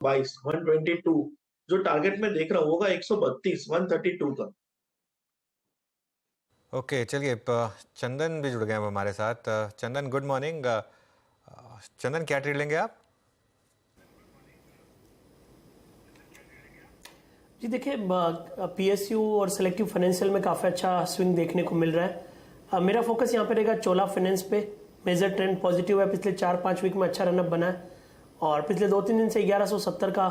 122 जो टारगेट में देख रहा हूँ होगा 132 132 का। ओके चलिए, चंदन भी जुड़ गए हैं हमारे साथ। चंदन गुड मॉर्निंग। चंदन क्या ट्रेड लेंगे आप? जी देखिए, पीएसयू और सेलेक्टिव फाइनेंशियल में काफ़ी अच्छा स्विंग देखने को मिल रहा है। मेरा फोकस यहाँ पे रहेगा चोला फाइनेंस पे। मेजर ट्रेंड पॉजिटिव है, पिछले 4-5 वीक में अच्छा रनअप बना है और पिछले 2-3 दिन से 1170 का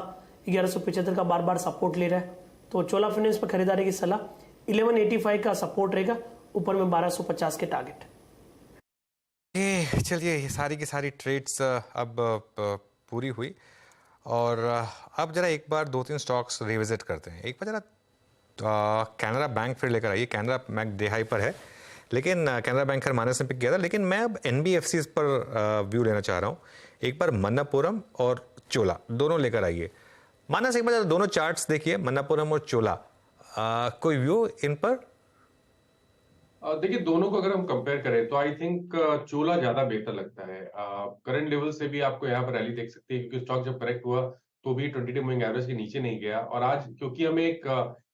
1175 का बार बार सपोर्ट ले रहा है। तो चोला फाइनेंस पर खरीदारी की सलाह। 1185 का सपोर्ट रहेगा, ऊपर में 1250 के टारगेट। चलिए, ये सारी की सारी ट्रेड्स अब पूरी हुई और अब जरा एक बार 2-3 स्टॉक्स रिविजिट करते हैं। एक बार जरा कैनरा बैंक फिर लेकर आइए। कैनरा बैंक डे हाई पर है, लेकिन कैनरा बैंक का माइनस में पिक किया था, लेकिन मैं अब एनबीएफसीज पर व्यू लेना चाह रहा हूँ। एक बार मन्नापुरम और चोला दोनों लेकर आइए। मानस, एक बार दोनों चार्ट्स देखिए, मन्नापुरम और चोला। कोई व्यू इन पर? देखिए, दोनों को अगर हम कंपेयर करें तो आई थिंक चोला ज्यादा बेहतर लगता है। करंट लेवल से भी आपको यहाँ पर रैली देख सकते हैं, क्योंकि स्टॉक जब करेक्ट हुआ तो भी 22 मूविंग एवरेज के नीचे नहीं गया, और आज क्योंकि हमें एक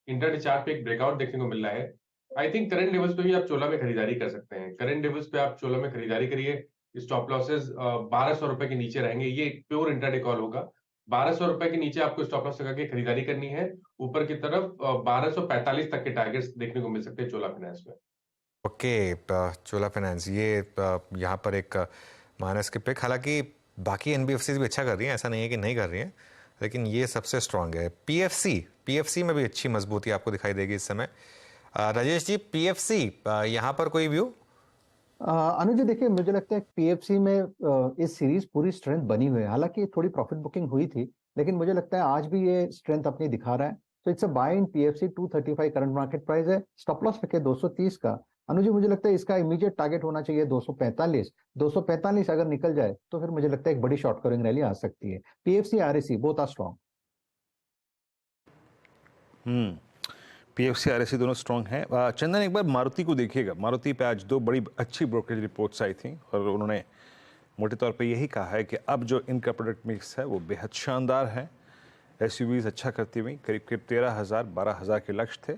इंटरडे चार्ट पे एक ब्रेकआउट देखने को मिल रहा है, आई थिंक करंट लेवल्स पे भी आप चोला में खरीदारी कर सकते हैं। करंट लेवल्स पे आप चोला में खरीदारी करिए। स्टॉप लॉसेस 1200 रुपए के नीचे रहेंगे। ये प्योर इंटरडे कॉल होगा। 1200 रुपए के नीचे आपको स्टॉप लॉस लगा के खरीदारी करनी है। ऊपर की तरफ 1245 तक के टारगेट्स देखने को मिल सकते हैं चोला फाइनेंस में। ओके, चोला फाइनेंस ये यहाँ पर एक माइनस की पिक। हालांकि बाकी एनबीएफसी भी अच्छा कर रही हैं, ऐसा नहीं है कि नहीं कर रही हैं, लेकिन ये सबसे स्ट्रांग है। पीएफसी में भी अच्छी मजबूती आपको दिखाई देगी इस समय। राजेश जी, पीएफसी यहाँ पर कोई व्यू? अनुज जी देखिए, मुझे लगता है पीएफसी में इस सीरीज पूरी स्ट्रेंथ बनी हुई है। हालांकि थोड़ी प्रॉफिट बुकिंग हुई थी, लेकिन मुझे लगता है आज भी ये स्ट्रेंथ अपनी दिखा रहा है। तो it's a buy in PFC. 235 current market price है। स्टॉप लॉस रखे 230 का। अनुज जी मुझे लगता है इसका इमीडिएट टारगेट होना चाहिए 245। 245 अगर निकल जाए तो फिर मुझे लगता है एक बड़ी शॉर्ट कवरिंग रैली आ सकती है। PFC RAC both are strong. PFC RAC दोनों स्ट्रॉन्ग हैं। चंदन, एक बार मारुति को देखिएगा। मारुति पे आज 2 बड़ी अच्छी ब्रोकरेज रिपोर्ट्स आई थी और उन्होंने मोटे तौर पे यही कहा है कि अब जो इनका प्रोडक्ट मिक्स है वो बेहद शानदार है। एसयूवीज अच्छा करती हुई करीब करीब 13,000-12,000 के लक्ष्य थे।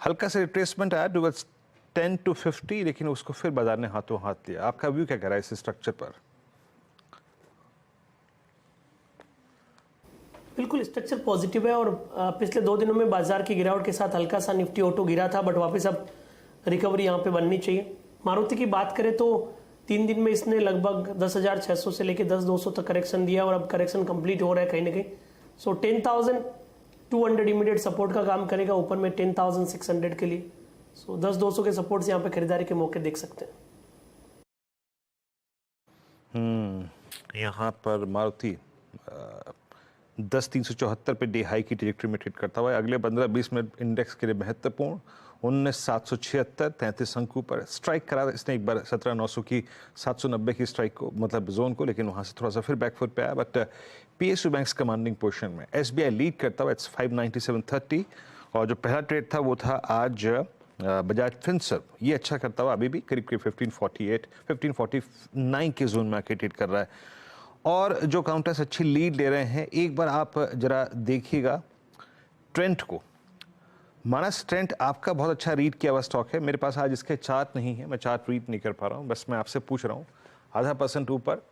हल्का सा रिट्रेसमेंट आया टुवर्ड्स 10 to 50, लेकिन उसको फिर बाजार ने हाथों हाथ लिया। आपका व्यू क्या कह रहा है इस स्ट्रक्चर पर? बिल्कुल स्ट्रक्चर पॉजिटिव है और पिछले 2 दिनों में बाजार की गिरावट के साथ हल्का सा निफ्टी ऑटो गिरा था, बट वापस अब रिकवरी यहाँ पे बननी चाहिए। मारुति की बात करें तो 3 दिन में इसने लगभग 10,600 से लेकर 10,200 तक करेक्शन दिया और अब करेक्शन कंप्लीट हो रहा है कहीं ना कहीं। सो 10,200 इमीडिएट सपोर्ट का काम करेगा, ऊपर में 10,600 के लिए। सो 10,200 के सपोर्ट से यहाँ पे खरीदारी के मौके देख सकते हैं। यहाँ पर मारुति 10,374 पे डे हाई की ट्रेजेक्टरी में ट्रेड करता हुआ है। अगले 15-20 मिनट इंडेक्स के लिए महत्वपूर्ण। 19,776 33 अंकों पर स्ट्राइक करा इसने एक बार 17,900 की 790 की स्ट्राइक को, मतलब जोन को, लेकिन वहां से थोड़ा सा फिर बैकफुट पे आया। But PSU banks commanding position में। एसबीआई लीड करता हुआ इट्स 597.30 और जो पहला ट्रेड था वो था आज बजाज फिनसर्व। ये अच्छा करता हुआ अभी भी करीब करीब 1548 1549 के जोन में आके ट्रेड कर रहा है और जो काउंटर्स अच्छी लीड ले रहे हैं। एक बार आप जरा देखिएगा ट्रेंड को। मानस, ट्रेंड आपका बहुत अच्छा रीड किया हुआ स्टॉक है। मेरे पास आज इसके चार्ट नहीं है, मैं चार्ट रीड नहीं कर पा रहा हूँ, बस मैं आपसे पूछ रहा हूँ। 0.5% ऊपर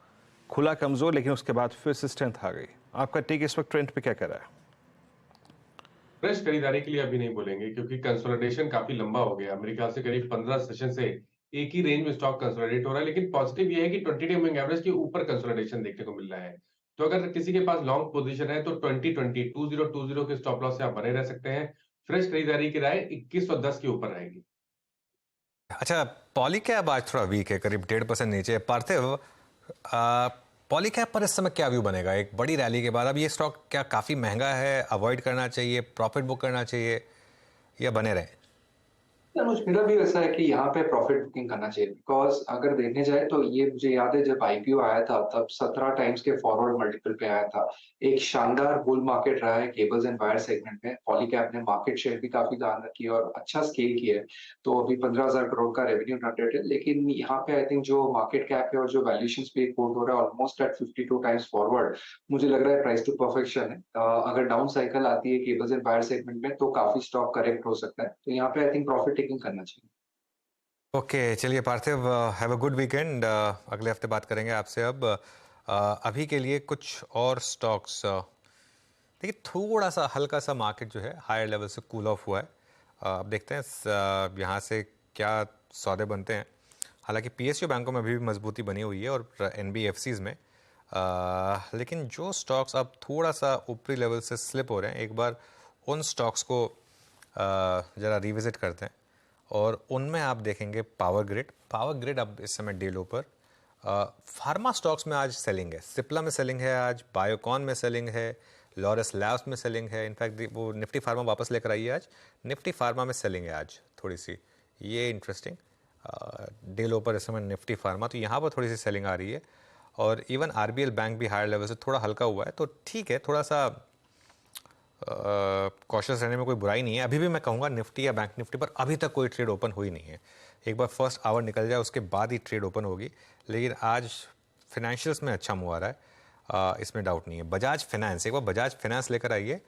खुला कमजोर, लेकिन उसके बाद फिर से स्ट्रेंथ आ गई। आपका टेक इस वक्त ट्रेंड पे क्या कर रहा है? फ्रेश खरीदारी के लिए अभी नहीं बोलेंगे, क्योंकि कंसोलिडेशन काफी लंबा हो गया। मेरे ख्याल से करीब 15 सेशन से एक ही रेंज में स्टॉक कंसोलिडेट हो रहा है, लेकिन पॉजिटिव ये है कि 20 डे मूविंग एवरेज के ऊपर कंसोलिडेशन देखने को मिल रहा है। तो अगर किसी के पास लॉन्ग पोजीशन है तो 2020 के स्टॉप लॉस से आप बने रह सकते हैं। फ्रेश खरीदारी की राय 2110 के ऊपर रहेगी। अच्छा, पॉलीकैब आज थोड़ा वीक है, करीब 1.5% नीचे। पार्थिव, पॉलीकैब पर इस समय क्या व्यू बनेगा एक बड़ी रैली के बाद? अब ये स्टॉक क्या काफी महंगा है, अवॉइड करना चाहिए, प्रॉफिट बुक करना चाहिए या बने रहे? मुझे मेरा भी वैसा है कि यहाँ पे प्रॉफिट बुकिंग करना चाहिए बिकॉज अगर देखने जाए तो ये मुझे याद है जब आईपीओ आया था तब 17 टाइम्स के फॉरवर्ड मल्टीपल पे आया था। एक शानदार बुल मार्केट रहा है केबल्स एंड वायर सेगमेंट में। पॉलीकैब ने मार्केट शेयर भी काफी दान रखी है और अच्छा स्केल किया है। तो अभी 15,000 करोड़ का रेवेन्यू रन रेट है, लेकिन यहाँ पे आई थिंक जो मार्केट कैप है और जो वैल्यूएशन पे कोट हो रहा है ऑलमोस्ट एट 52 टाइम्स फॉरवर्ड, मुझे लग रहा है प्राइस टू परफेक्शन है। अगर डाउन साइकिल आती है केबल्स एंड वायर सेगमेंट में तो काफी स्टॉक करेक्ट हो सकता है, तो यहाँ पे आई थिंक प्रॉफिट टेकिंग करना चाहिए। ओके चलिए पार्थिव, हैव अ गुड वीकेंड। अगले हफ्ते बात करेंगे आपसे। अब अभी के लिए कुछ और स्टॉक्स देखिए, थोड़ा सा हल्का सा मार्केट जो है हायर लेवल से कूल ऑफ हुआ है। अब देखते हैं यहाँ से क्या सौदे बनते हैं। हालांकि पीएसयू बैंकों में अभी भी मजबूती बनी हुई है और एनबीएफसीज में, लेकिन जो स्टॉक्स अब थोड़ा सा ऊपरी लेवल से स्लिप हो रहे हैं, एक बार उन स्टॉक्स को ज़रा रिविजिट करते हैं और उनमें आप देखेंगे पावर ग्रिड अब इस समय डे लो पर। फार्मा स्टॉक्स में आज सेलिंग है, सिप्ला में सेलिंग है आज, बायोकॉन में सेलिंग है, लॉरस लैब्स में सेलिंग है। इनफैक्ट वो निफ्टी फार्मा वापस लेकर आई है आज, निफ्टी फार्मा में सेलिंग है आज थोड़ी सी, ये इंटरेस्टिंग। डे लो पर इस समय निफ्टी फार्मा, तो यहाँ पर थोड़ी सी सेलिंग आ रही है। और इवन आरबीएल बैंक भी हायर लेवल से थोड़ा हल्का हुआ है, तो ठीक है, थोड़ा सा कॉशियस रहने में कोई बुराई नहीं है। अभी भी मैं कहूँगा निफ्टी या बैंक निफ्टी पर अभी तक कोई ट्रेड ओपन हुई नहीं है। एक बार फर्स्ट आवर निकल जाए उसके बाद ही ट्रेड ओपन होगी। लेकिन आज फिनेंशियल्स में अच्छा मूव आ रहा है, इसमें डाउट नहीं है। बजाज फाइनेंस, एक बार बजाज फाइनेंस लेकर आइए।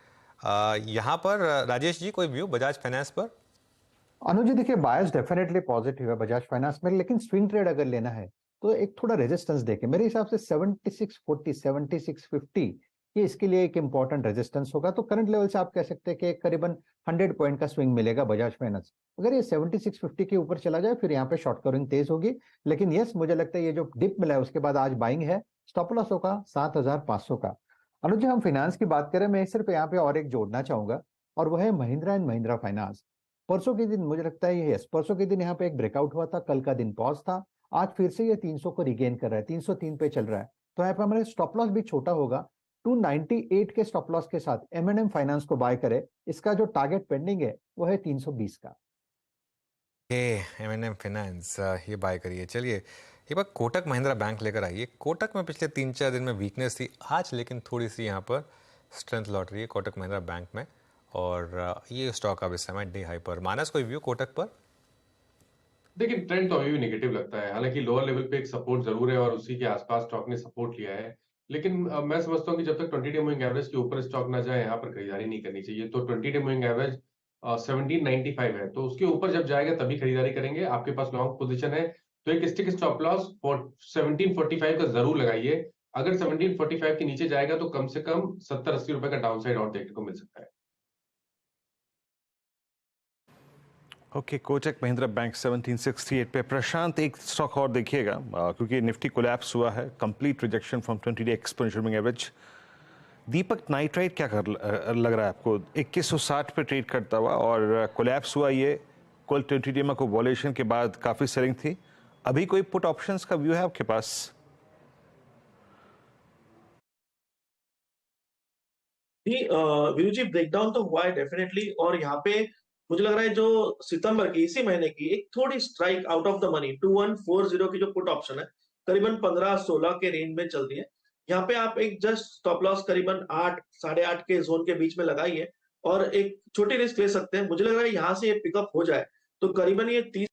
यहाँ पर राजेश जी कोई व्यू बजाज फाइनेंस पर? अनुज जी देखिए, बायस डेफिनेटली पॉजिटिव है बजाज फाइनेंस में, लेकिन स्विंग ट्रेड अगर लेना है तो एक थोड़ा रेजिस्टेंस देखे। मेरे हिसाब से 7640 7650 ये इसके लिए एक इंपॉर्टेंट रेजिस्टेंस होगा। तो करंट लेवल से आप कह सकते हैं कि करीबन 100 पॉइंट का स्विंग मिलेगा बजाज फाइनेंस। अगर ये 7650 के ऊपर चला जाए फिर यहाँ पे शॉर्ट कवरिंग तेज होगी। लेकिन यस, मुझे लगता है ये जो डिप मिला है उसके बाद आज बाइंग है। स्टॉप लॉस होगा 7500 का। अनुज जी, हम फाइनेंस की बात करें, मैं सिर्फ यहाँ पे और एक जोड़ना चाहूंगा और वह है महिंद्रा एंड महिंद्रा फाइनेंस। परसों के दिन मुझे लगता है ये परसों के दिन यहाँ पे एक ब्रेकआउट हुआ था, कल का दिन पॉज था, आज फिर से ये 300 को रिगेन कर रहा है, 303 पे चल रहा है। तो यहाँ पे हमारे स्टॉप लॉस भी छोटा होगा, 298 के स्टॉप लॉस के साथ एम फाइनेंस को बाय करे। इसका जो टारगेट पेंडिंग है वो है 320 का। एम फाइनेंस ये बाय करिए। चलिए एक बार कोटक महिंद्रा बैंक लेकर आइए। कोटक में पिछले 3-4 दिन में वीकनेस थी, आज लेकिन थोड़ी सी यहाँ पर स्ट्रेंथ लौट रही है कोटक महिंद्रा बैंक में। और ये स्टॉक अब इस समय डे हाई पर। मानस कोई व्यू कोटक पर? देखिए ट्रेंड तो अभी भी नेगेटिव लगता है। हालांकि लोअर लेवल पे एक सपोर्ट जरूर है और उसी के आसपास स्टॉक ने सपोर्ट लिया है, लेकिन मैं समझता हूँ कि जब तक 20 डे मूविंग एवरेज के ऊपर स्टॉक ना जाए यहाँ पर खरीदारी नहीं करनी चाहिए। तो 20 डे मूविंग एवरेज 1795 है, तो उसके ऊपर जब जाएगा तभी खरीदारी करेंगे। आपके पास लॉन्ग पोजीशन है तो एक स्टिक स्टॉप लॉस 1745 का जरूर लगाइए। अगर 1745 के नीचे जाएगा तो कम से कम 70-80 रुपए का डाउनसाइड और देखने को मिल सकता है। ओके, कोटक महिंद्रा बैंक 1768 पे। प्रशांत, एक स्टॉक और देखिएगा क्योंकि निफ्टी कोलैप्स हुआ है, complete rejection from 20 day exponential moving average. Deepak nitrite क्या कर लग रहा है आपको? 2160 पे ट्रेड करता हुआ और कोलैप्स हुआ ये। कल 20 डे में को वॉल्यूशन के बाद काफी सेलिंग थी। अभी कोई पुट ऑप्शंस का व्यू है आपके पास? जी वीरू जी, ब्रेकडाउन तो हुआ है डेफिनेटली। और यहाँ पे मुझे लग रहा है जो सितंबर की इसी महीने की एक थोड़ी strike out of the money 2140 की जो पुट ऑप्शन है करीबन 15-16 के रेंज में चल रही है। यहाँ पे आप एक जस्ट स्टॉप लॉस करीबन 8 8.5 के जोन के बीच में लगाइए और एक छोटी रिस्क ले सकते हैं। मुझे लग रहा है यहाँ से ये पिकअप हो जाए तो करीबन ये 30